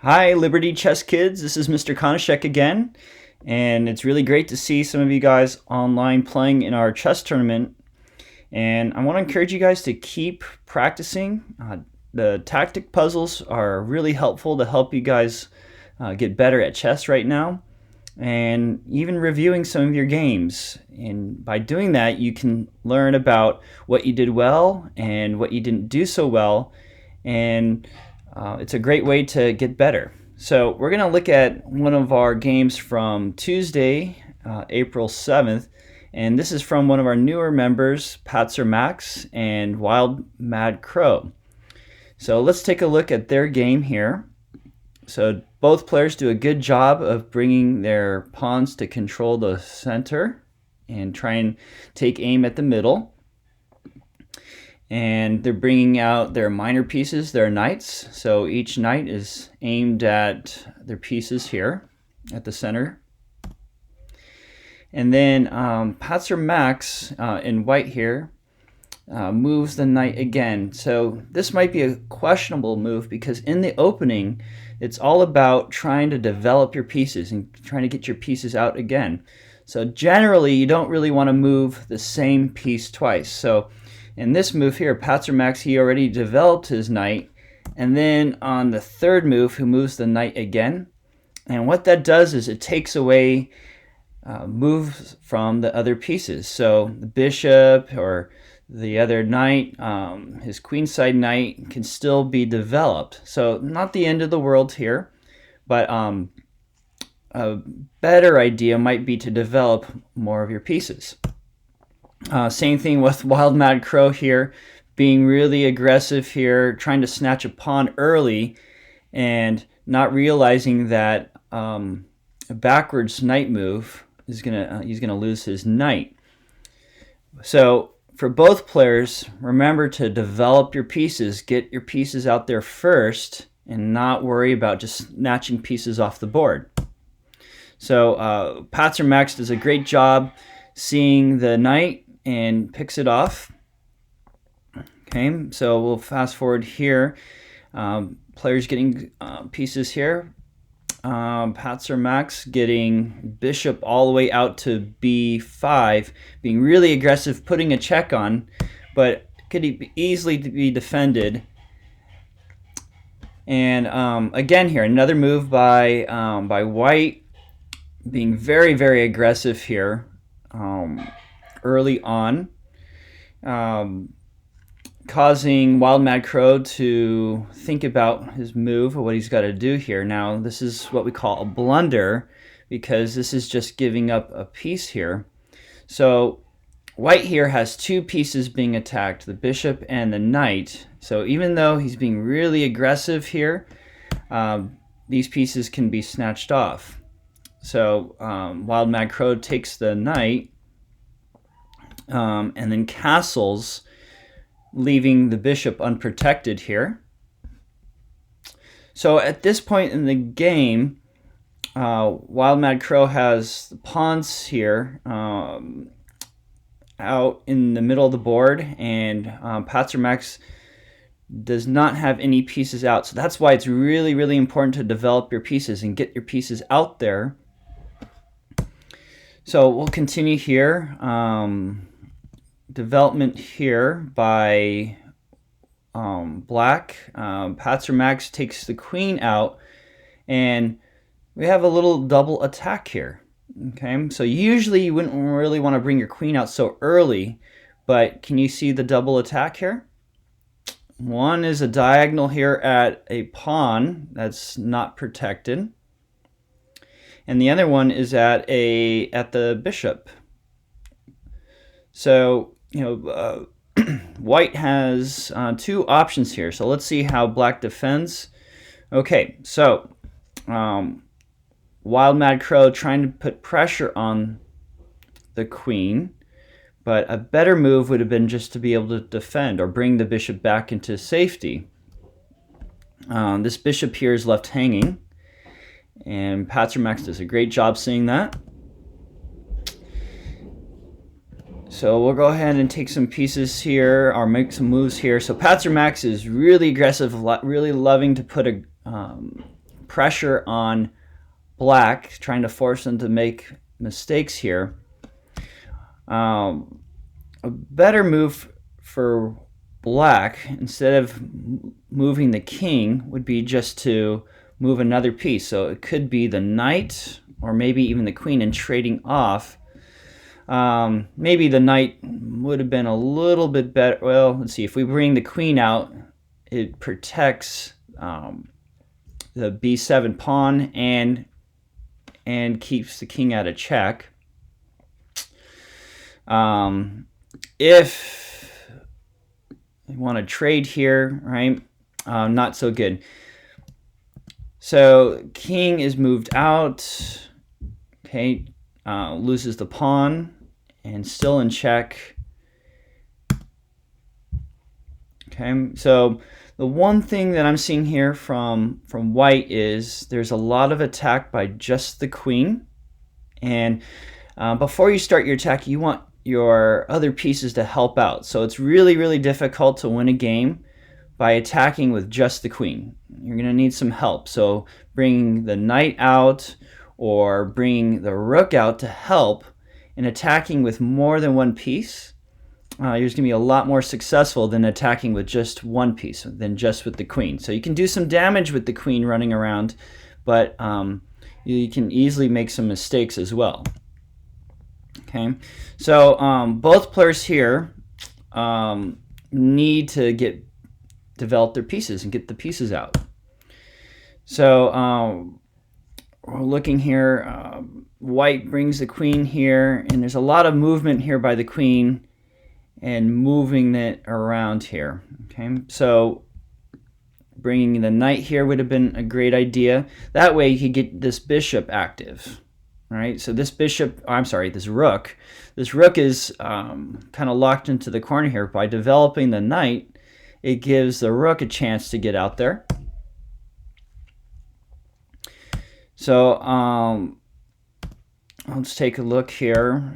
Hi, Liberty Chess Kids. This is Mr. Konishek again, and it's really great to see some of you guys online playing in our chess tournament. And I want to encourage you guys to keep practicing. The tactic puzzles are really helpful to help you guys get better at chess right now, and even reviewing some of your games. And by doing that, you can learn about what you did well and what you didn't do so well, and it's a great way to get better. So we're going to look at one of our games from Tuesday, April 7th, and this is from one of our newer members, PatzerMax and WildMadCrow. So let's take a look at their game here. So both players do a good job of bringing their pawns to control the center and try and take aim at the middle. And they're bringing out their minor pieces, their knights. So each knight is aimed at their pieces here at the center. And then PatzerMax in white here moves the knight again. So this might be a questionable move because in the opening, it's all about trying to develop your pieces and trying to get your pieces out again. So generally, you don't really want to move the same piece twice. So in this move here, PatzerMax, he already developed his knight, and then on the third move, he moves the knight again. And what that does is it takes away moves from the other pieces. So the bishop or the other knight, his queenside knight, can still be developed. So not the end of the world here, but a better idea might be to develop more of your pieces. Same thing with WildMadCrow here, being really aggressive here, trying to snatch a pawn early and not realizing that a backwards knight move is he's gonna lose his knight. So for both players, remember to develop your pieces, get your pieces out there first, and not worry about just snatching pieces off the board. So PatzerMax does a great job seeing the knight and picks it off. Okay, so we'll fast forward here. Players getting pieces here. PatzerMax getting bishop all the way out to b5, being really aggressive, putting a check on, but could easily be defended. And again here, another move by white, being very, very aggressive here early on, causing WildMadCrow to think about his move or what he's got to do here. Now, this is what we call a blunder because this is just giving up a piece here. So white here has two pieces being attacked, the bishop and the knight. So even though he's being really aggressive here, these pieces can be snatched off. So WildMadCrow takes the knight and then castles, leaving the bishop unprotected here. So at this point in the game, WildMadCrow has the pawns here out in the middle of the board, and PatzerMax does not have any pieces out. So that's why it's really, really important to develop your pieces and get your pieces out there. So we'll continue here. Development here by black. PatzerMax takes the queen out, and we have a little double attack here. Okay, so usually you wouldn't really want to bring your queen out so early, but can you see the double attack here? One is a diagonal here at a pawn that's not protected, and the other one is at the bishop. So white has two options here. So let's see how black defends. Okay, so WildMadCrow trying to put pressure on the queen, but a better move would have been just to be able to defend or bring the bishop back into safety. This bishop here is left hanging, and PatzerMax does a great job seeing that. So we'll go ahead and take some pieces here or make some moves here. So PatzerMax is really aggressive, really loving to put a pressure on black, trying to force them to make mistakes here. A better move for black, instead of moving the king, would be just to move another piece. So it could be the knight or maybe even the queen, and trading off. Maybe the knight would have been a little bit better. Well, let's see. If we bring the queen out, it protects the b7 pawn and keeps the king out of check. If you want to trade here, right? Not so good. So king is moved out. Okay, loses the pawn and still in check. Okay, so the one thing that I'm seeing here from white is there's a lot of attack by just the queen. And before you start your attack, you want your other pieces to help out. So it's really, really difficult to win a game by attacking with just the queen. You're going to need some help. So bringing the knight out or bringing the rook out to help in attacking with more than one piece, you're going to be a lot more successful than attacking with just one piece, than just with the queen. So you can do some damage with the queen running around, but you can easily make some mistakes as well. Okay, so both players here need to develop their pieces and get the pieces out. So we're looking here. White brings the queen here, and there's a lot of movement here by the queen and moving it around here. Okay, so bringing the knight here would have been a great idea. That way you could get this bishop active. All right, so this bishop, oh, I'm sorry, this rook is kind of locked into the corner here. By developing the knight, it gives the rook a chance to get out there. So let's take a look here.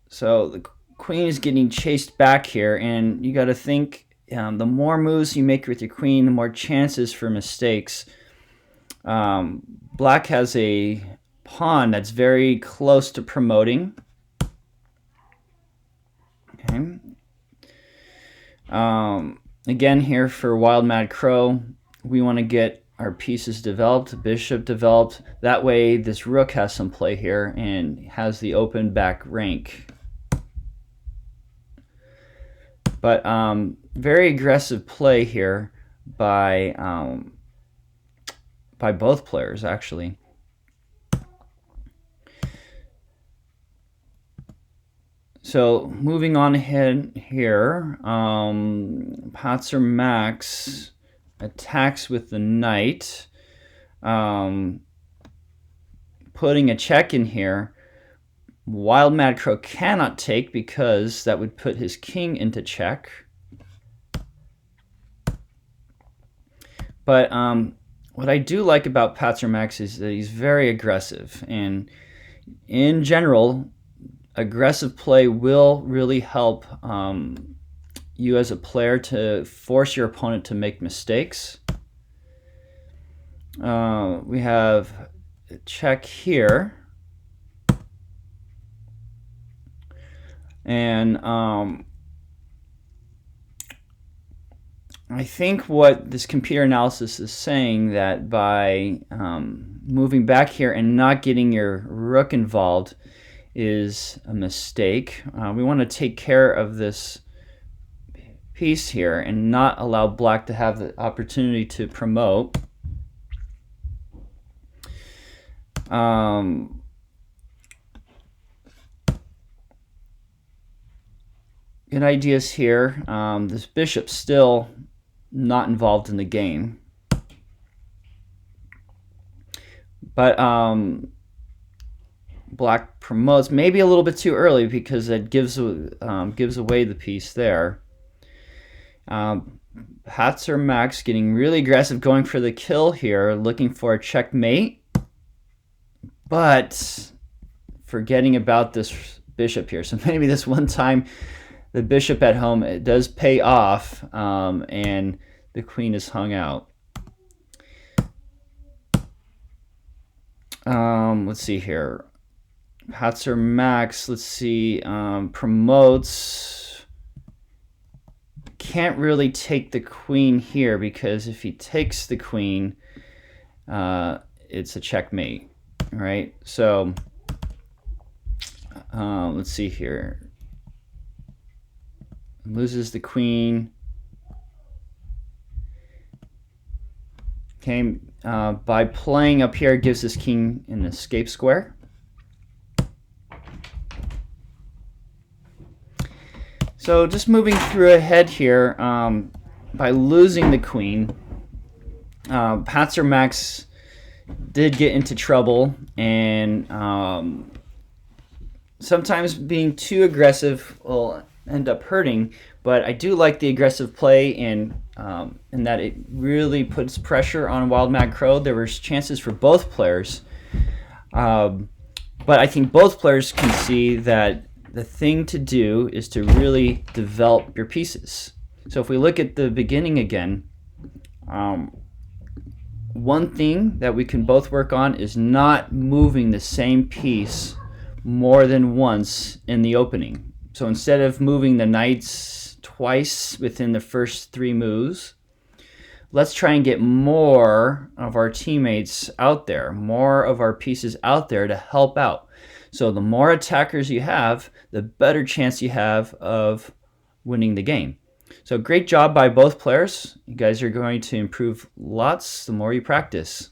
So the queen is getting chased back here, and you got to think, the more moves you make with your queen, the more chances for mistakes. Black has a pawn that's very close to promoting. Okay. Again, here for WildMadCrow, we want to get our pieces developed, bishop developed. That way this rook has some play here and has the open back rank. But very aggressive play here by both players, actually. So moving on ahead here, PatzerMax attacks with the knight, putting a check in here. WildMadCrow cannot take because that would put his king into check. But what I do like about PatzerMax is that he's very aggressive, and in general, aggressive play will really help you as a player to force your opponent to make mistakes. We have a check here. And I think what this computer analysis is saying, that by moving back here and not getting your rook involved is a mistake. We want to take care of this piece here and not allow black to have the opportunity to promote. Good ideas here. This bishop's still not involved in the game, but black promotes maybe a little bit too early because it gives away the piece there. PatzerMax getting really aggressive, going for the kill here, looking for a checkmate, but forgetting about this bishop here. So maybe this one time the bishop at home, it does pay off, and the queen is hung out. let's see here. PatzerMax, let's see, promotes. Can't really take the queen here because if he takes the queen, it's a checkmate, right? So let's see here. Loses the queen. Okay, by playing up here, gives this king an escape square. So just moving through ahead here, by losing the queen, PatzerMax did get into trouble, and sometimes being too aggressive will end up hurting, but I do like the aggressive play in that it really puts pressure on WildMadCrow. There were chances for both players, but I think both players can see that the thing to do is to really develop your pieces. So if we look at the beginning again, one thing that we can both work on is not moving the same piece more than once in the opening. So instead of moving the knights twice within the first 3 moves, let's try and get more of our teammates out there, more of our pieces out there to help out. So the more attackers you have, the better chance you have of winning the game. So great job by both players. You guys are going to improve lots the more you practice.